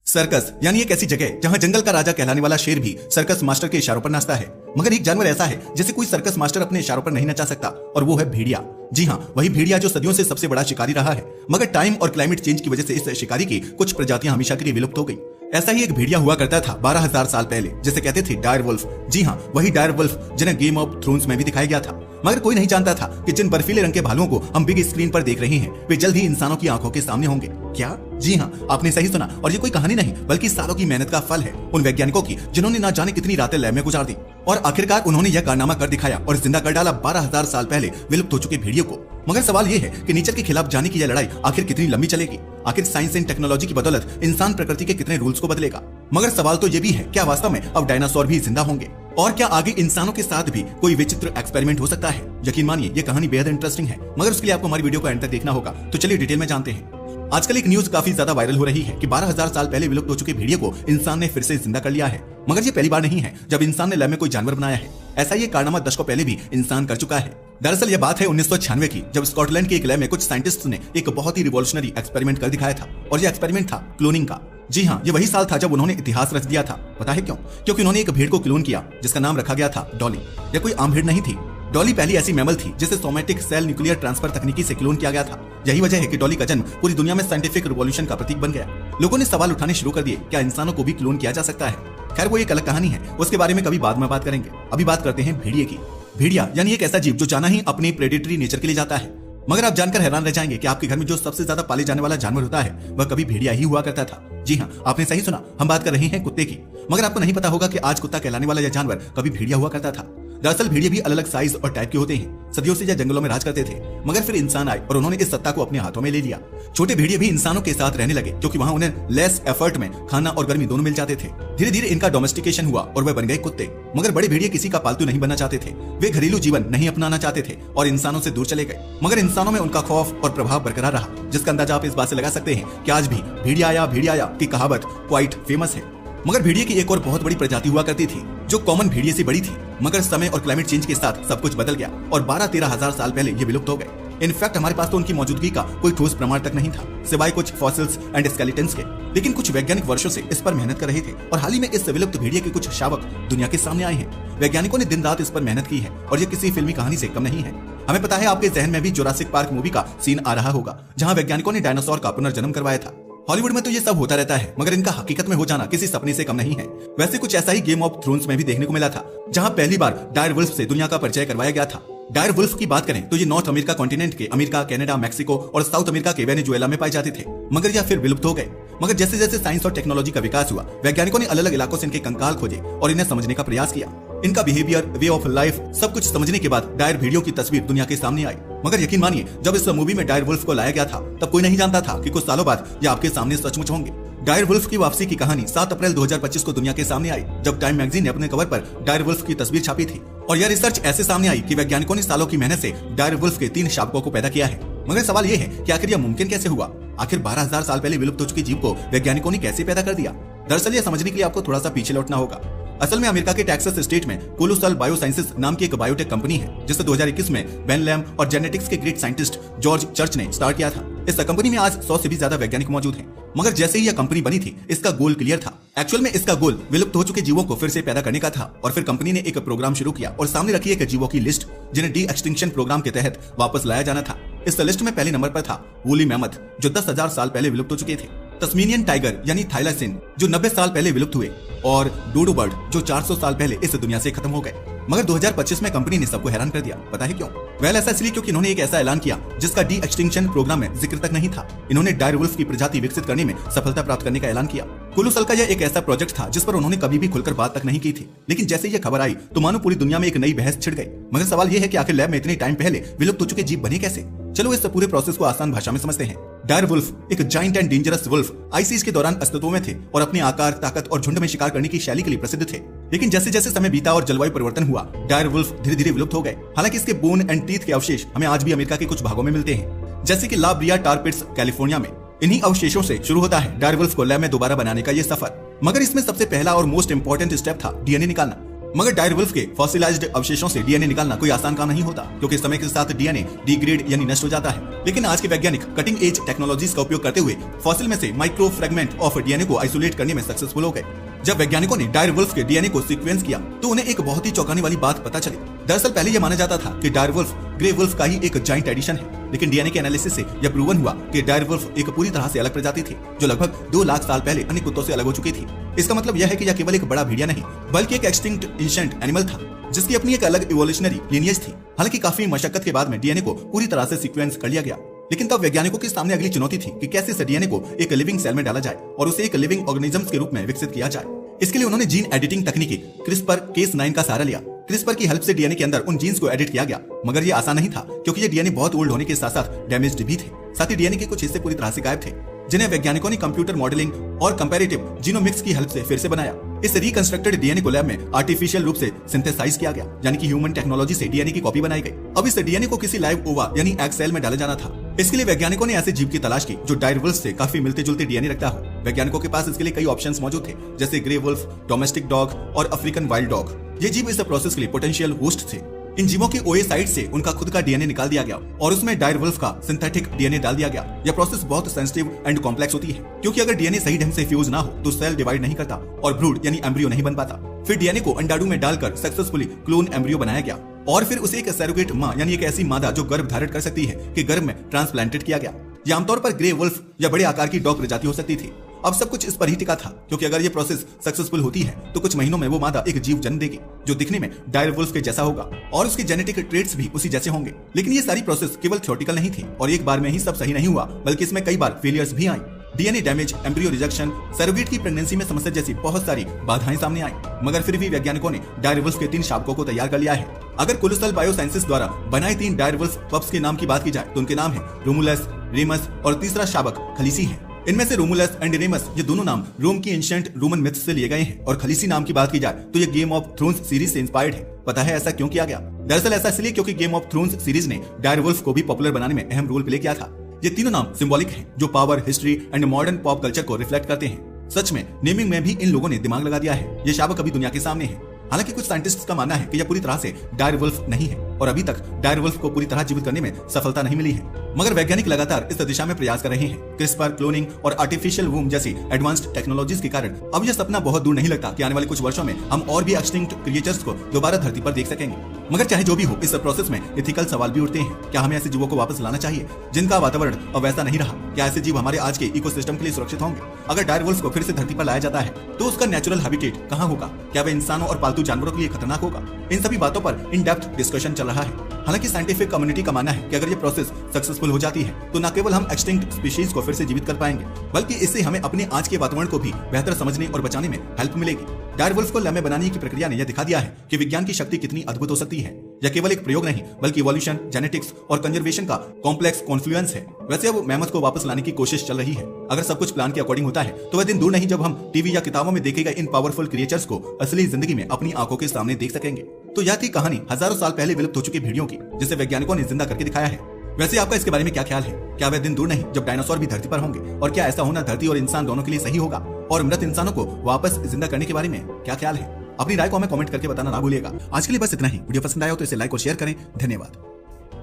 Circus यानी एक ऐसी जगह जहां जंगल का राजा कहलाने वाला शेर भी सर्कस मास्टर के इशारों पर नाचता है। मगर एक जानवर ऐसा है जिसे कोई सर्कस मास्टर अपने इशारों पर नहीं नचा सकता, और वो है भेड़िया। जी हाँ, वही भेड़िया जो सदियों से सबसे बड़ा शिकारी रहा है, मगर टाइम और क्लाइमेट चेंज की वजह से इस शिकारी की कुछ प्रजातियां हमेशा के लिए विलुप्त हो गई। ऐसा ही एक भेड़िया हुआ करता था 12,000 साल पहले, जिसे कहते थे डायर वुल्फ। जी हाँ, वही डायर वुल्फ जिन्हें गेम ऑफ थ्रोन्स में भी दिखाया गया था। मगर कोई नहीं जानता था कि जिन बर्फीले रंग के भालुओं को हम बिग स्क्रीन पर देख रहे हैं, वे जल्द ही इंसानों की आंखों के सामने होंगे। क्या? जी हाँ, आपने सही सुना, और ये कोई कहानी नहीं बल्कि सालों की मेहनत का फल है उन वैज्ञानिकों की जिन्होंने ना जाने कितनी रातें लैब में गुजार दी, और आखिरकार उन्होंने यह कारनामा कर दिखाया और जिंदा कर डाला 12,000 साल पहले विलुप्त हो चुके भेड़ियों को। मगर सवाल ये है कि नेचर के खिलाफ जाने की यह लड़ाई आखिर कितनी लंबी चलेगी? आखिर साइंस एंड टेक्नोलॉजी की बदौलत इंसान प्रकृति के कितने रूल्स को बदलेगा? मगर सवाल तो ये भी है, क्या वास्तव में अब डायनासोर भी जिंदा होंगे? और क्या आगे इंसानों के साथ भी कोई विचित्र एक्सपेरिमेंट हो सकता है? यकीन मानिए, ये कहानी बेहद इंटरेस्टिंग है, मगर उसके लिए आपको हमारी वीडियो को एंड तक देखना होगा। तो चलिए डिटेल में जानते हैं। आजकल एक न्यूज काफी ज्यादा वायरल हो रही है कि 12,000 साल पहले विलुप्त हो चुके भेड़िए को इंसान ने फिर से जिंदा कर लिया है। मगर ये पहली बार नहीं है जब इंसान ने लैब में कोई जानवर बनाया है। ऐसा ये कारनामा दशकों पहले भी इंसान कर चुका है। दरअसल यह बात है 1996 की, जब स्कॉटलैंड के एक लैब में कुछ साइंटिस्ट्स ने एक बहुत ही रिवॉल्यूशनरी एक्सपेरिमेंट कर दिखाया था, और यह एक्सपेरिमेंट था क्लोनिंग का। जी हाँ, ये वही साल था जब उन्होंने इतिहास रच दिया था। पता है क्यों? क्योंकि उन्होंने एक भेड़ को क्लोन किया जिसका नाम रखा गया था डॉली। यह कोई आम भेड़ नहीं थी। डॉली पहली ऐसी मैमल थी जिसे सोमैटिक सेल न्यूक्लियर ट्रांसफर तकनीकी से क्लोन किया गया था। यही वजह है कि डॉली का जन्म पूरी दुनिया में साइंटिफिक रिवॉल्यूशन का प्रतीक बन गया। लोगों ने सवाल उठाने शुरू कर दिए, क्या इंसानों को भी क्लोन किया जा सकता है? खैर, वो एक अलग कहानी है, उसके बारे में कभी बाद में बात करेंगे। अभी बात करते हैं भेड़िए की। भेड़िया यानी एक ऐसा जीव जो जाना ही अपनी प्रेडेटरी नेचर के लिए जाता है। मगर आप जानकर हैरान रह जाएंगे कि आपके घर में जो सबसे ज्यादा पाले जाने वाला जानवर होता है वह कभी भेड़िया ही हुआ करता था। जी हाँ, आपने सही सुना, हम बात कर रहे हैं कुत्ते की। मगर आपको नहीं पता होगा कि आज कुत्ता कहलाने वाला यह जानवर कभी भेड़िया हुआ करता था। दरअसल भेड़िए भी अलग अलग साइज और टाइप के होते हैं। सदियों से यह जंगलों में राज करते थे, मगर फिर इंसान आए और उन्होंने इस सत्ता को अपने हाथों में ले लिया। छोटे भेड़िए भी इंसानों के साथ रहने लगे क्योंकि वहां उन्हें लेस एफर्ट में खाना और गर्मी दोनों मिल जाते थे। धीरे धीरे इनका डोमेस्टिकेशन हुआ और वे बन गए कुत्ते। मगर बड़े भेड़िए किसी का पालतू नहीं बनना चाहते थे, वे घरेलू जीवन नहीं अपनाना चाहते थे और इंसानों से दूर चले गए। मगर इंसानों में उनका खौफ और प्रभाव बरकरार रहा, जिसका अंदाजा आप इस बात से लगा सकते हैं कि आज भी भेड़िया आया की कहावत क्वाइट फेमस है। मगर भेड़िए की एक और बहुत बड़ी प्रजाति हुआ करती थी जो कॉमन भेड़िए से बड़ी थी। मगर समय और क्लाइमेट चेंज के साथ सब कुछ बदल गया और 12-13 हजार साल पहले ये विलुप्त हो गए। इनफैक्ट हमारे पास तो उनकी मौजूदगी का कोई ठोस प्रमाण तक नहीं था, सिवाय कुछ फॉसिल्स एंड स्केलेटन्स के। लेकिन कुछ वैज्ञानिक वर्षों से इस पर मेहनत कर रहे थे और हाल ही में इस विलुप्त भेड़िए के कुछ शावक दुनिया के सामने आए हैं। वैज्ञानिकों ने दिन रात इस पर मेहनत की है और ये किसी फिल्मी कहानी से कम नहीं है। हमें पता है आपके जहन में भी जुरासिक पार्क मूवी का सीन आ रहा होगा, जहाँ वैज्ञानिकों ने डायनासोर का पुनर्जन्म करवाया था। हॉलीवुड में तो ये सब होता रहता है, मगर इनका हकीकत में हो जाना किसी सपने से कम नहीं है। वैसे कुछ ऐसा ही गेम ऑफ थ्रोन्स में भी देखने को मिला था, जहां पहली बार डायर वुल्फ से दुनिया का परिचय करवाया गया था। डायर वुल्फ की बात करें तो ये नॉर्थ अमेरिका कॉन्टिनेंट के अमेरिका, कनाडा, मैक्सिको और साउथ अमेरिका के वेनेजुएला में पाए जाते थे, मगर यह फिर विलुप्त हो गए। मगर जैसे जैसे साइंस और टेक्नोलॉजी का विकास हुआ, वैज्ञानिकों ने अलग अलग इलाकों से इनके कंकाल खोजे और इन्हें समझने का प्रयास किया। इनका बिहेवियर, वे ऑफ लाइफ सब कुछ समझने के बाद डायर भेड़ियों की तस्वीर दुनिया के सामने आई। मगर यकीन मानिए, जब इस मूवी में डायर वुल्फ को लाया गया था तब कोई नहीं जानता था कि कुछ सालों बाद ये आपके सामने सचमुच होंगे। डायर वुल्फ की वापसी की कहानी 7 अप्रैल 2025 को दुनिया के सामने आई, जब टाइम मैगजीन ने अपने कवर पर डायर वुल्फ की तस्वीर छापी थी। और यह रिसर्च ऐसे सामने आई कि वैज्ञानिकों ने सालों की मेहनत से डायर वुल्फ के 3 शावकों को पैदा किया है। मगर सवाल यह है कि आखिर यह मुमकिन कैसे हुआ? आखिर 12,000 साल पहले विलुप्त हो चुके जीव को वैज्ञानिकों ने कैसे पैदा कर दिया? दरअसल यह समझने के लिए आपको थोड़ा सा पीछे लौटना होगा। असल में अमेरिका के टेक्सास स्टेट में कोलोसल बायोसाइंसेस नाम की एक बायोटेक कंपनी है, जिसे 2021 में बेन लैम और जेनेटिक्स के ग्रेट साइंटिस्ट जॉर्ज चर्च ने स्टार्ट किया था। इस कंपनी में आज 100 से भी ज्यादा वैज्ञानिक मौजूद हैं। मगर जैसे ही यह कंपनी बनी थी, इसका गोल क्लियर था। एक्चुअल में इसका गोल विलुप्त हो चुके जीवों को फिर से पैदा करने का था, और फिर कंपनी ने एक प्रोग्राम शुरू किया और सामने रखी एक जीवों की लिस्ट जिन्हें डी एक्सटिंक्शन प्रोग्राम के तहत वापस लाया जाना था। इस लिस्ट में पहले नंबर पर था वूली मैमथ, जो 10,000 साल पहले विलुप्त हो चुके थे, तस्मेनियन टाइगर यानी थाइलासिन जो 90 साल पहले विलुप्त हुए, और डोडो बर्ड जो 400 साल पहले इस दुनिया से खत्म हो गए। मगर 2025 में कंपनी ने सबको हैरान कर दिया। पता है क्यों? वेल, ऐसा इसलिए क्योंकि इन्होंने एक ऐसा ऐलान किया जिसका डी एक्सटिंक्शन प्रोग्राम में जिक्र तक नहीं था। इन्होंने डायर वुल्फ की प्रजाति विकसित करने में सफलता प्राप्त करने का ऐलान किया। कोलोसल का यह एक ऐसा प्रोजेक्ट था जिस पर उन्होंने कभी भी खुलकर बात तक नहीं की थी, लेकिन जैसे यह खबर आई तो मानो पूरी दुनिया में एक नई बहस छिड़ गई। मगर सवाल यह है कि आखिर लैब में इतने टाइम पहले विलुप्त हो चुके जीव बने कैसे? चलो इस पूरे प्रोसेस को आसान भाषा में समझते हैं। डायर वुल्फ एक giant and dangerous wolf ice age के दौरान अस्तित्व में थे और अपने आकार, ताकत और झुंड में शिकार करने की शैली के लिए प्रसिद्ध थे। लेकिन जैसे जैसे समय बीता और जलवायु परिवर्तन हुआ, डायर वुल्फ धीरे धीरे विलुप्त हो गए। हालांकि इसके बोन एंड टीथ के अवशेष हमें आज भी अमेरिका के कुछ भागों में मिलते हैं, जैसे कि ला ब्रिया टार पिट्स कैलिफोर्निया में। इन्हीं अवशेषों से शुरू होता है डायर वुल्फ को लैब में दोबारा बनाने का ये सफर। मगर इसमें सबसे पहला और मोस्ट इंपोर्टेंट स्टेप था डीएनए निकालना। मगर डायरवुल्फ के फॉसिलाइज्ड अवशेषों से डीएनए निकालना कोई आसान काम नहीं होता, क्योंकि समय के साथ डीएनए डिग्रेड यानी नष्ट हो जाता है। लेकिन आज के वैज्ञानिक कटिंग एज टेक्नोलॉजीज का उपयोग करते हुए फॉसिल में से माइक्रो फ्रेगमेंट ऑफ डीएनए को आइसोलेट करने में सक्सेसफुल हो गए। जब वैज्ञानिकों ने डायरवुल्फ के डीएनए को सीक्वेंस किया तो उन्हें एक बहुत ही चौंकाने वाली बात पता चली। दरअसल पहले यह माना जाता था कि डायरवुल्फ ग्रे वुल्फ का ही एक जाइंट एडिशन है, लेकिन डीएनए के एनालिसिस से यह प्रूवन हुआ कि डायरवुल्फ एक पूरी तरह से अलग प्रजाति थी, जो लगभग 2 लाख साल पहले अन्य कुत्तों से अलग हो चुकी थी। इसका मतलब यह है कि यह केवल एक बड़ा भेड़िया नहीं, बल्कि एक एक्सटिंक्ट एंशिएंट एनिमल था, जिसकी अपनी एक अलग इवोल्यूशनरी लिनिएज थी। हालांकि काफी मशक्कत के बाद में डीएनए को पूरी तरह से सीक्वेंस कर लिया गया, लेकिन तब वैज्ञानिकों के सामने अगली चुनौती थी कि कैसे इस डीएनए को एक लिविंग सेल में डाला जाए और उसे एक लिविंग ऑर्गेनिजम्स के रूप में विकसित किया जाए। इसके लिए उन्होंने जीन एडिटिंग तकनीकी CRISPR-Cas9 का सहारा लिया। CRISPR की हेल्प से डीएनए के अंदर उन जीन्स को एडिट किया गया, मगर ये आसान नहीं था, क्योंकि ये डीएनए बहुत ओल्ड होने के साथ साथ डैमेज्ड भी थे। साथ ही डीएनए के कुछ हिस्से पूरी तरह से गायब थे, जिन्हें वैज्ञानिकों ने कंप्यूटर मॉडलिंग और कंपैरेटिव जीनोमिक्स की हेल्प से फिर से बनाया। इस रिकंस्ट्रक्टेड डीएनए को लैब में आर्टिफिशियल रूप से सिंथेसाइज किया गया, यानी कि ह्यूमन टेक्नोलॉजी से डीएनए की कॉपी बनाई गई। अब इस डीएनए को किसी लाइव ओवा यानी एग सेल में डाला जाना था। इसके लिए वैज्ञानिकों ने ऐसे जीव की तलाश की जो डायरवुल्फ से काफी मिलते जुलते डीएनए रखता हो। वैज्ञानिकों के पास इसके लिए कई ऑप्शंस मौजूद थे, जैसे ग्रे वुल्फ, डोमेस्टिक डॉग और अफ्रीकन वाइल्ड डॉग। ये जीव इस प्रोसेस के लिए पोटेंशियल होस्ट थे। इन जीवों के ओए साइट से उनका खुद का डीएनए निकाल दिया गया और उसमें डायरवुल्फ का सिंथेटिक डीएनए डाल दिया गया। यह प्रोसेस बहुत सेंसिटिव एंड कॉम्प्लेक्स होती है, क्योंकि अगर डीएनए सही ढंग से फ्यूज ना हो तो सेल डिवाइड नहीं करता और ब्रूड यानी एम्ब्रियो नहीं बन पाता। फिर डीएनए को अंडाणु में डालकर सक्सेसफुली क्लोन एम्ब्रियो बनाया गया और फिर उसे एक सैरोगेट मां यानी एक ऐसी मादा जो गर्भ धारण कर सकती है के गर्भ में ट्रांसप्लांटेड किया गया। यह आमतौर पर ग्रे वुल्फ या बड़े आकार की डॉग प्रजाति हो सकती थी। अब सब कुछ इस पर ही टिका था, क्योंकि अगर ये प्रोसेस सक्सेसफुल होती है तो कुछ महीनों में वो मादा एक जीव जन्म देगी जो दिखने में डायरवुल्फ के जैसा होगा और उसके जेनेटिक ट्रेट्स भी उसी जैसे होंगे। लेकिन ये सारी प्रोसेस केवल थ्योरेटिकल नहीं थी और एक बार में ही सब सही नहीं हुआ, बल्कि इसमें कई बार फेलियर्स भी आई। DNA damage, embryo rejection, surrogate की प्रेगनेंसी में समस्या जैसी बहुत सारी बाधाएं सामने आई, मगर फिर भी वैज्ञानिकों ने डायरवुल्फ के 3 शावकों को तैयार कर लिया है। अगर कोलोसल बायोसाइंसेस द्वारा बनाए 3 डायरवुल्फ पप्स के नाम की बात की जाए तो उनके नाम है रोमुलस, रेमस और तीसरा शावक खलीसी है। इनमें से रोमुलस एंड रेमस ये दोनों नाम रोम की एंशिएंट रोमन मिथ्स से लिए गए हैं और खलीसी नाम की बात की जाए तो ये गेम ऑफ थ्रोन्स सीरीज से इंस्पायर्ड है। पता है ऐसा क्यों किया गया? दरअसल ऐसा इसलिए क्योंकि गेम ऑफ थ्रोन्स सीरीज ने डायरवुल्फ को भी पॉपुलर बनाने में अहम रोल प्ले किया था। ये तीनों नाम सिंबॉलिक हैं, जो power, history and modern pop culture को रिफ्लेक्ट करते हैं। सच में नेमिंग में भी इन लोगों ने दिमाग लगा दिया है। ये शावक अभी दुनिया के सामने है। हालांकि कुछ साइंटिस्ट्स का मानना है कि यह पूरी तरह से डायरवुल्फ नहीं है और अभी तक डायरवुल्फ को पूरी तरह जीवित करने में सफलता नहीं मिली है, मगर वैज्ञानिक लगातार इस दिशा में प्रयास कर रहे हैं। क्रिस्पर, क्लोनिंग और आर्टिफिशियल वूम जैसी एडवांस्ड टेक्नोलॉजीज के कारण अब यह सपना बहुत दूर नहीं लगता कि आने वाले कुछ वर्षों में हम और भी एक्सटिंक्ट क्रिएचर्स को दोबारा धरती पर देख सकेंगे। मगर चाहे जो भी हो, इस प्रोसेस में एथिकल सवाल भी उठते हैं। क्या हमें ऐसे जीवों को वापस लाना चाहिए जिनका वातावरण अब वैसा नहीं रहा? क्या ऐसे जीव हमारे आज के इकोसिस्टम के लिए सुरक्षित होंगे? अगर डायरवुल्फ को फिर से धरती पर लाया जाता है तो उसका नेचुरल हैबिटेट कहाँ होगा? क्या वह इंसानों और पालतू जानवरों के लिए खतरनाक होगा? इन सभी बातों पर इन डेप्थ डिस्कशन चल रहा है। हालांकि साइंटिफिक कम्युनिटी का मानना है कि अगर ये प्रोसेस सक्सेसफुल हो जाती है तो न केवल हम एक्सटिंक्ट स्पीशीज को फिर से जीवित कर पाएंगे, बल्कि इससे हमें अपने आज के वातावरण को भी बेहतर समझने और बचाने में हेल्प मिलेगी। डायरवुल्फ को लैब में बनाने की प्रक्रिया ने यह दिखा दिया है कि विज्ञान की शक्ति कितनी अद्भुत हो सकती है। यह केवल एक प्रयोग नहीं, बल्कि इवोल्यूशन, जेनेटिक्स और कंजर्वेशन का कॉम्प्लेक्स कॉन्फ्लुएंस है। वैसे अब मैमथ को वापस लाने की कोशिश चल रही है। अगर सब कुछ प्लान के अकॉर्डिंग होता है तो वह दिन दूर नहीं जब हम टीवी या किताबों में देखे गए इन पावरफुल क्रिएचर्स को असली जिंदगी में अपनी आंखों के सामने देख सकेंगे। तो यह थी कहानी हजारों साल पहले विलुप्त हो चुकी भेड़ियों की, जिसे वैज्ञानिकों ने जिंदा करके दिखाया है। वैसे आपका इसके बारे में क्या ख्याल है? क्या वह दिन दूर नहीं जब डायनासोर भी धरती पर होंगे? और क्या ऐसा होना धरती और इंसान दोनों के लिए सही होगा? और मृत इंसानों को वापस जिंदा करने के बारे में क्या ख्याल है? अपनी राय को हमें कमेंट करके बताना ना भूलिएगा। आज के लिए बस इतना ही। वीडियो पसंद आया हो तो इसे लाइक और शेयर करें। धन्यवाद।